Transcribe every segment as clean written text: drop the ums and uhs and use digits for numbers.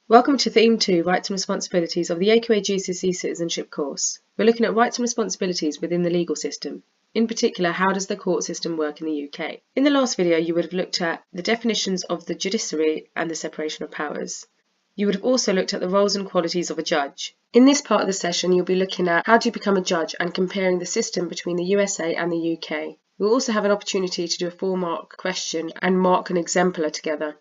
Welcome to Theme 2, Rights and Responsibilities of the AQA GCSE Citizenship course. We're looking at rights and responsibilities within the legal system. In particular, how does the court system work in the UK? In the last video, you would have looked at the definitions of the judiciary and the separation of powers. You would have also looked at the roles and qualities of a judge. In this part of the session, you'll be looking at how do you become a judge and comparing the system between the USA and the UK. We'll also have an opportunity to do a 4-mark question and mark an exemplar together.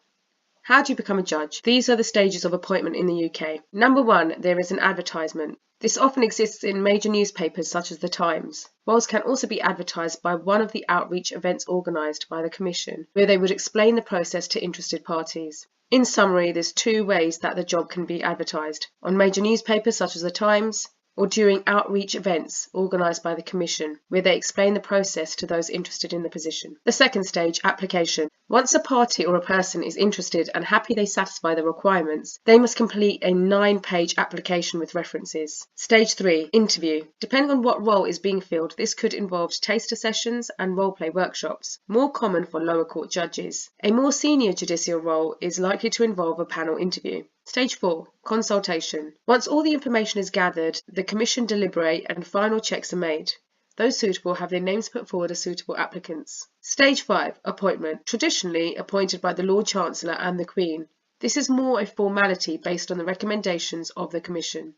How do you become a judge? These are the stages of appointment in the UK. Number 1, there is an advertisement. This often exists in major newspapers such as the Times. Roles can also be advertised by one of the outreach events organised by the Commission, where they would explain the process to interested parties. In summary, there's 2 ways that the job can be advertised: on major newspapers such as the Times, or during outreach events organised by the Commission, where they explain the process to those interested in the position. The second stage, application. Once a party or a person is interested and happy they satisfy the requirements, they must complete a 9-page application with references. Stage 3, interview. Depending on what role is being filled, this could involve taster sessions and role-play workshops, more common for lower court judges. A more senior judicial role is likely to involve a panel interview. Stage 4, consultation. Once all the information is gathered, the Commission deliberate and final checks are made. Those suitable have their names put forward as suitable applicants. Stage 5, appointment. Traditionally appointed by the Lord Chancellor and the Queen. This is more a formality based on the recommendations of the Commission.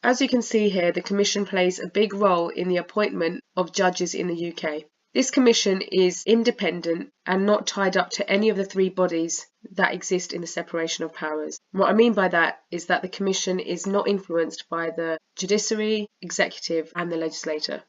As you can see here, the Commission plays a big role in the appointment of judges in the UK. This Commission is independent and not tied up to any of the 3 bodies that exist in the separation of powers. What I mean by that is that the Commission is not influenced by the judiciary, executive and the legislator.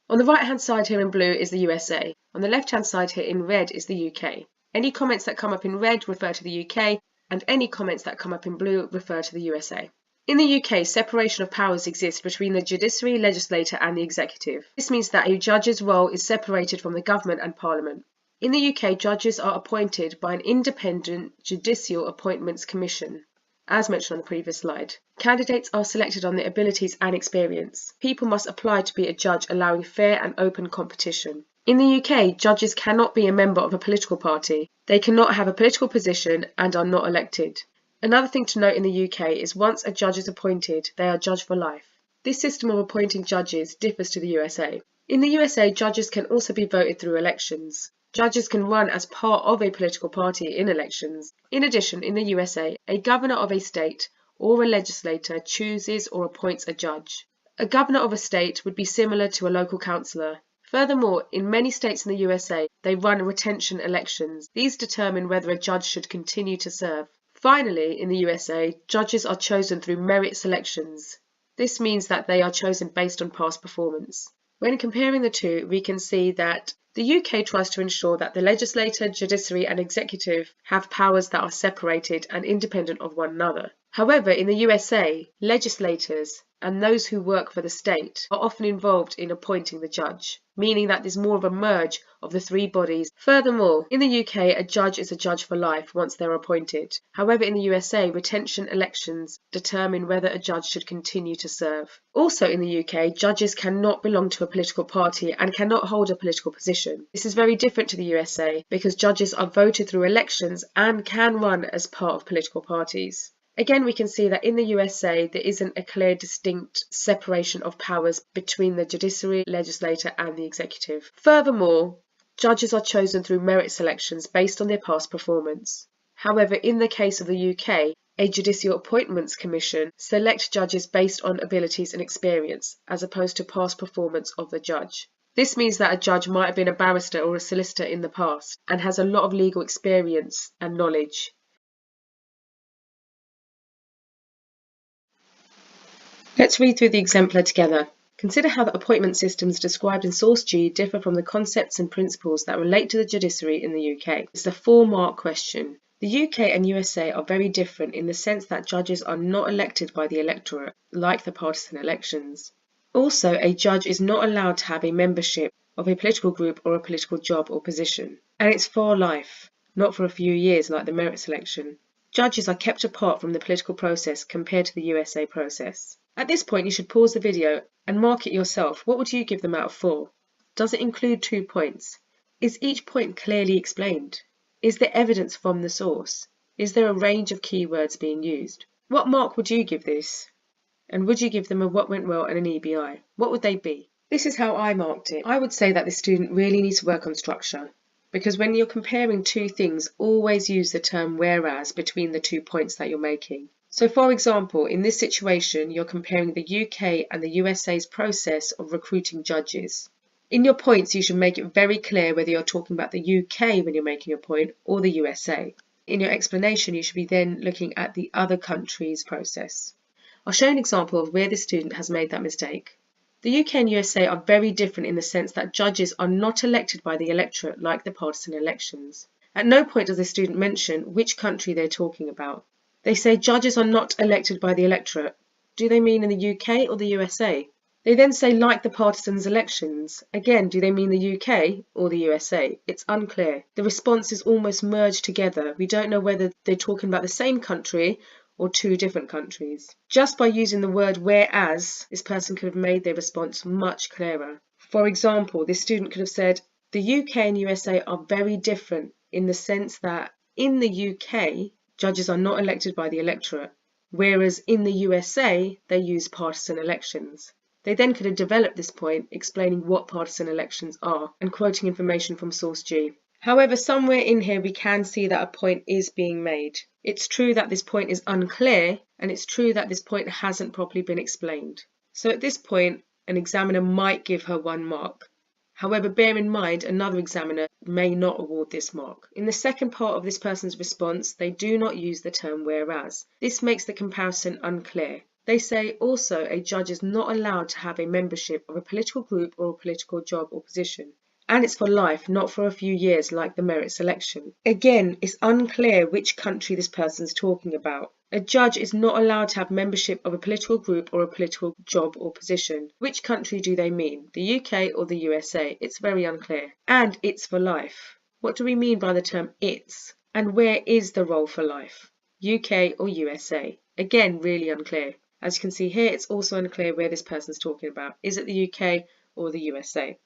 On the right hand side here in blue is the USA. On the left hand side here in red is the UK. Any comments that come up in red refer to the UK, and any comments that come up in blue refer to the USA. In the UK, separation of powers exists between the judiciary, legislator and the executive. This means that a judge's role is separated from the government and parliament. In the UK, judges are appointed by an independent judicial appointments commission, as mentioned on the previous slide. Candidates are selected on their abilities and experience. People must apply to be a judge, allowing fair and open competition. In the UK, judges cannot be a member of a political party. They cannot have a political position and are not elected. Another thing to note in the UK is once a judge is appointed, they are judged for life. This system of appointing judges differs to the USA. In the USA, judges can also be voted through elections. Judges can run as part of a political party in elections. In addition, in the USA, a governor of a state or a legislator chooses or appoints a judge. A governor of a state would be similar to a local councillor. Furthermore, in many states in the USA, they run retention elections. These determine whether a judge should continue to serve. Finally, in the USA, judges are chosen through merit selections. This means that they are chosen based on past performance. When comparing the 2, we can see that the UK tries to ensure that the legislature, judiciary and executive have powers that are separated and independent of one another. However, in the USA, legislators and those who work for the state are often involved in appointing the judge, meaning that there's more of a merge of the 3 bodies. Furthermore, in the UK, a judge is a judge for life once they're appointed. However, in the USA, retention elections determine whether a judge should continue to serve. Also in the UK, judges cannot belong to a political party and cannot hold a political position. This is very different to the USA because judges are voted through elections and can run as part of political parties. Again, we can see that in the USA, there isn't a clear, distinct separation of powers between the judiciary, legislator and the executive. Furthermore, judges are chosen through merit selections based on their past performance. However, in the case of the UK, a judicial appointments commission selects judges based on abilities and experience, as opposed to past performance of the judge. This means that a judge might have been a barrister or a solicitor in the past and has a lot of legal experience and knowledge. Let's read through the exemplar together. Consider how the appointment systems described in Source G differ from the concepts and principles that relate to the judiciary in the UK. It's a 4-mark question. The UK and USA are very different in the sense that judges are not elected by the electorate, like the partisan elections. Also, a judge is not allowed to have a membership of a political group or a political job or position. And it's for life, not for a few years like the merit selection. Judges are kept apart from the political process compared to the USA process. At this point, you should pause the video and mark it yourself. What would you give them out of 4? Does it include 2 points? Is each point clearly explained? Is there evidence from the source? Is there a range of keywords being used? What mark would you give this? And would you give them a what went well and an EBI? What would they be? This is how I marked it. I would say that the student really needs to work on structure, because when you're comparing two things, always use the term whereas between the 2 points that you're making. So for example, in this situation, you're comparing the UK and the USA's process of recruiting judges. In your points, you should make it very clear whether you're talking about the UK when you're making your point or the USA. In your explanation, you should be then looking at the other country's process. I'll show an example of where the student has made that mistake. The UK and USA are very different in the sense that judges are not elected by the electorate like the partisan elections. At no point does the student mention which country they're talking about. They say judges are not elected by the electorate. Do they mean in the UK or the USA? They then say like the partisans' elections. Again, do they mean the UK or the USA? It's unclear. The response is almost merged together. We don't know whether they're talking about the same country or two different countries. Just by using the word whereas, this person could have made their response much clearer. For example, this student could have said, the UK and USA are very different in the sense that in the UK, judges are not elected by the electorate, whereas in the USA, they use partisan elections. They then could have developed this point, explaining what partisan elections are and quoting information from source G. However, somewhere in here we can see that a point is being made. It's true that this point is unclear, and it's true that this point hasn't properly been explained. So at this point, an examiner might give her 1 mark. However, bear in mind, another examiner may not award this mark. In the second part of this person's response, they do not use the term whereas. This makes the comparison unclear. They say also a judge is not allowed to have a membership of a political group or a political job or position. And it's for life, not for a few years like the merit selection. Again, it's unclear which country this person's talking about. A judge is not allowed to have membership of a political group or a political job or position. Which country do they mean? The UK or the USA? It's very unclear. And it's for life. What do we mean by the term it's? And where is the role for life? UK or USA? Again, really unclear. As you can see here, it's also unclear where this person's talking about. Is it the UK or the USA?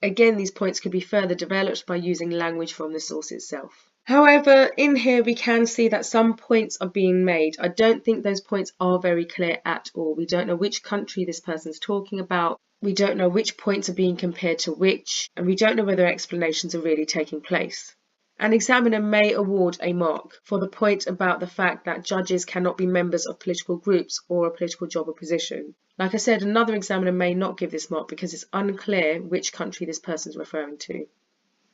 Again, these points could be further developed by using language from the source itself. However, in here we can see that some points are being made. I don't think those points are very clear at all. We don't know which country this person's talking about. We don't know which points are being compared to which, and we don't know whether explanations are really taking place. An examiner may award a mark for the point about the fact that judges cannot be members of political groups or a political job or position. Like I said, another examiner may not give this mark because it's unclear which country this person is referring to.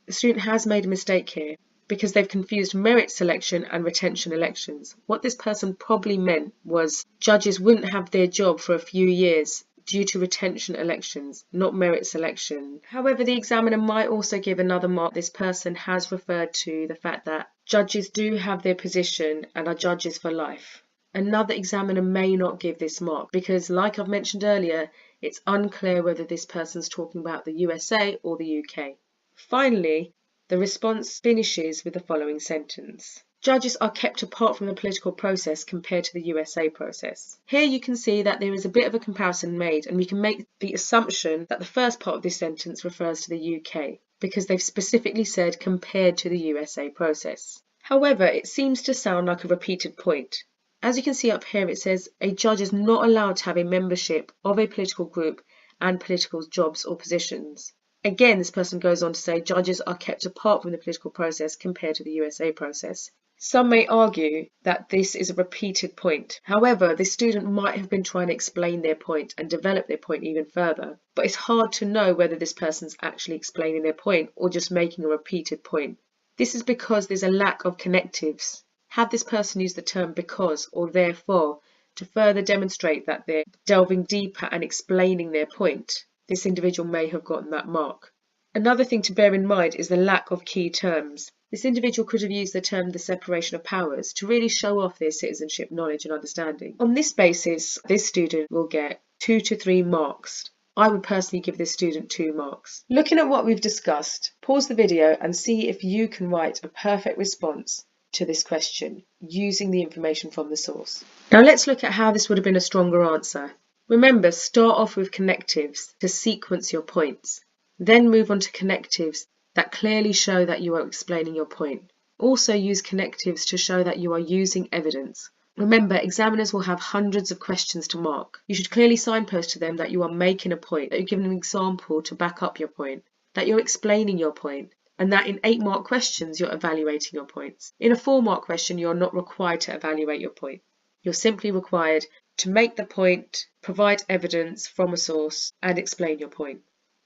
The student has made a mistake here because they've confused merit selection and retention elections. What this person probably meant was judges wouldn't have their job for a few years due to retention elections, not merit selection. However, the examiner might also give another mark. This person has referred to the fact that judges do have their position and are judges for life. Another examiner may not give this mark because, like I've mentioned earlier, it's unclear whether this person's talking about the USA or the UK. Finally, the response finishes with the following sentence. Judges are kept apart from the political process compared to the USA process. Here you can see that there is a bit of a comparison made, and we can make the assumption that the first part of this sentence refers to the UK because they've specifically said compared to the USA process. However, it seems to sound like a repeated point. As you can see up here, it says a judge is not allowed to have a membership of a political group and political jobs or positions. Again, this person goes on to say judges are kept apart from the political process compared to the USA process. Some may argue that this is a repeated point. However, the student might have been trying to explain their point and develop their point even further. But it's hard to know whether this person's actually explaining their point or just making a repeated point. This is because there's a lack of connectives. Had this person used the term because or therefore to further demonstrate that they're delving deeper and explaining their point, this individual may have gotten that mark. Another thing to bear in mind is the lack of key terms. This individual could have used the term the separation of powers to really show off their citizenship knowledge and understanding. On this basis, this student will get 2 to 3 marks. I would personally give this student 2 marks. Looking at what we've discussed, pause the video and see if you can write a perfect response to this question using the information from the source. Now let's look at how this would have been a stronger answer. Remember, start off with connectives to sequence your points. Then move on to connectives that clearly show that you are explaining your point. Also use connectives to show that you are using evidence. Remember, examiners will have hundreds of questions to mark. You should clearly signpost to them that you are making a point, that you're giving an example to back up your point, that you're explaining your point, and that in 8-mark questions you're evaluating your points. In a 4-mark question, you're not required to evaluate your point. You're simply required to make the point, provide evidence from a source, and explain your point.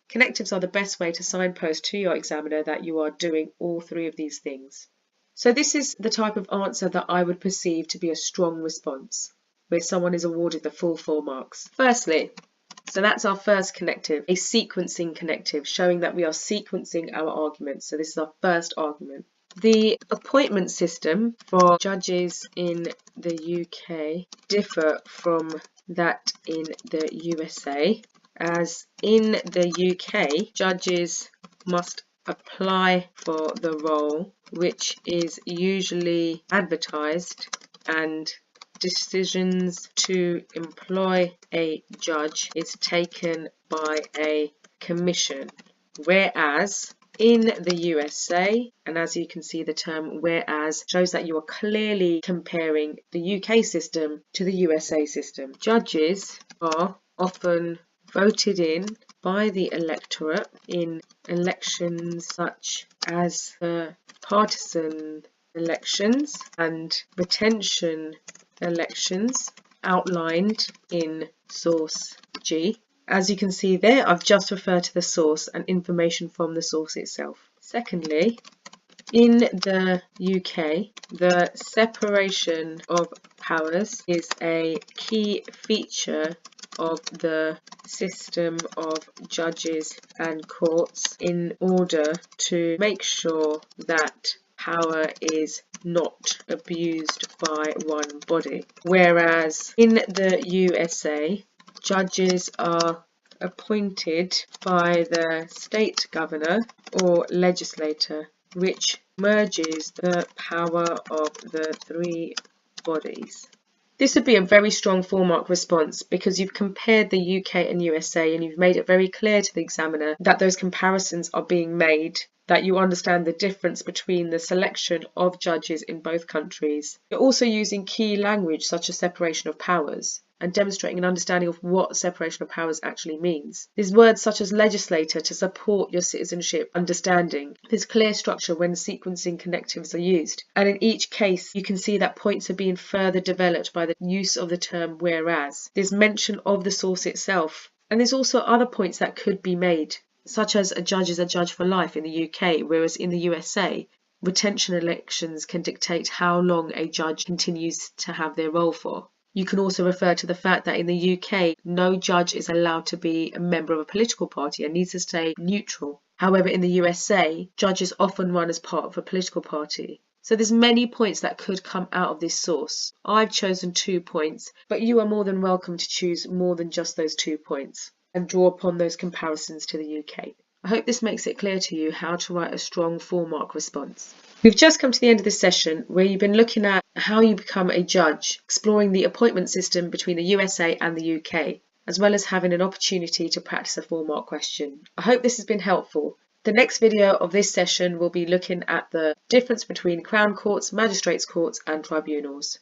Connectives are the best way to signpost to your examiner that you are doing all 3 of these things. So this is the type of answer that I would perceive to be a strong response, where someone is awarded the full 4 marks. Firstly, so that's our first connective, a sequencing connective, showing that we are sequencing our arguments. So this is our first argument. The appointment system for judges in the UK differ from that in the USA, as in the UK, judges must apply for the role, which is usually advertised, and decisions to employ a judge is taken by a commission. Whereas in the USA, and as you can see, the term whereas shows that you are clearly comparing the UK system to the USA system. Judges are often voted in by the electorate in elections such as the partisan elections and retention elections outlined in source G. As you can see there, I've just referred to the source and information from the source itself. Secondly, in the UK, the separation of powers is a key feature of the system of judges and courts in order to make sure that power is not abused by one body. Whereas in the USA, judges are appointed by the state governor or legislator, which merges the power of the 3 bodies. This would be a very strong 4-mark response because you've compared the UK and USA and you've made it very clear to the examiner that those comparisons are being made, that you understand the difference between the selection of judges in both countries. You're also using key language such as separation of powers and demonstrating an understanding of what separation of powers actually means. There's words such as legislator to support your citizenship understanding. There's clear structure when sequencing connectives are used. And in each case, you can see that points are being further developed by the use of the term whereas. There's mention of the source itself. And there's also other points that could be made, such as a judge is a judge for life in the UK, whereas in the USA, retention elections can dictate how long a judge continues to have their role for. You can also refer to the fact that in the UK, no judge is allowed to be a member of a political party and needs to stay neutral. However, in the USA, judges often run as part of a political party. So there's many points that could come out of this source. I've chosen 2 points, but you are more than welcome to choose more than just those 2 points and draw upon those comparisons to the UK. I hope this makes it clear to you how to write a strong 4-mark response. We've just come to the end of this session where you've been looking at how you become a judge, exploring the appointment system between the USA and the UK, as well as having an opportunity to practice a 4-mark question. I hope this has been helpful. The next video of this session will be looking at the difference between Crown Courts, Magistrates' Courts and Tribunals.